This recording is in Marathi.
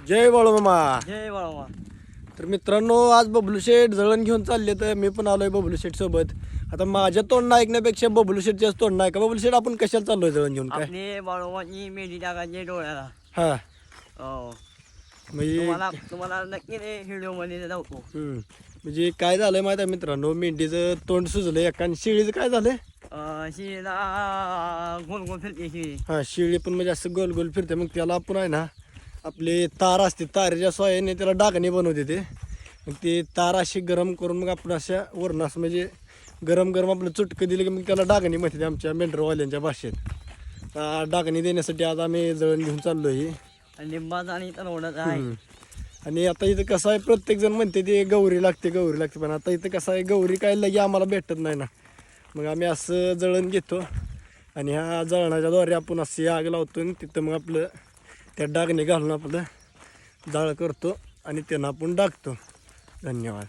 जय बाळूमामा. जय बाळा. तर मित्रांनो, आज बबलू शेठ जळण घेऊन चालले, तर मी पण आलोय बबलू शेठ सोबत. आता माझ्या तोंडनं ऐकण्यापेक्षा बबलू शेठच्याच तोंडनं ऐका. बबलू शेठ, आपण कशाला चाललोय जळण घेऊन काय? आपली बाळूमाची मेहंदी टाकायची डोळ्याला. हा हो, म्हणजे तुम्हाला नक्की व्हिडिओ मध्ये दाखवतो. म्हणजे काय झालंय माहिती आहे मित्रांनो, मेंढीचं तोंड सुजलंय एका आणि शिळीचं काय झालंय? शिळीला गोल गोल फिरते शिळी. हा, शिळी पण म्हणजे असं गोल गोल फिरते. मग त्याला आपण आहे ना, आपले तार असते, तारेच्या सहाय्याने त्याला डागणी बनवते ते. मग ते तार अशी गरम करून मग आपण अशा वरण असं म्हणजे गरम गरम आपलं चुटकं दिलं की मग त्याला डागणी म्हणते आमच्या मेंढरवाल्यांच्या भाषेत. डागणी देण्यासाठी आज आम्ही जळण घेऊन चाललोय. लिंबाचा आणि तलवडाचा आहे. आणि आता इथं कसं आहे, प्रत्येक जण म्हणते ते गौरी लागते गौरी लागते, पण आता इथं कसं आहे, गौरी काय लगे आम्हाला भेटत नाही ना. मग आम्ही असं जळण घेतो आणि ह्या जळणाच्या द्वारे आपण अशी आग लावतो आणि तिथं मग आपलं त्या डागणी घालून आपलं जाळ करतो आणि त्यांना आपण डागतो. धन्यवाद.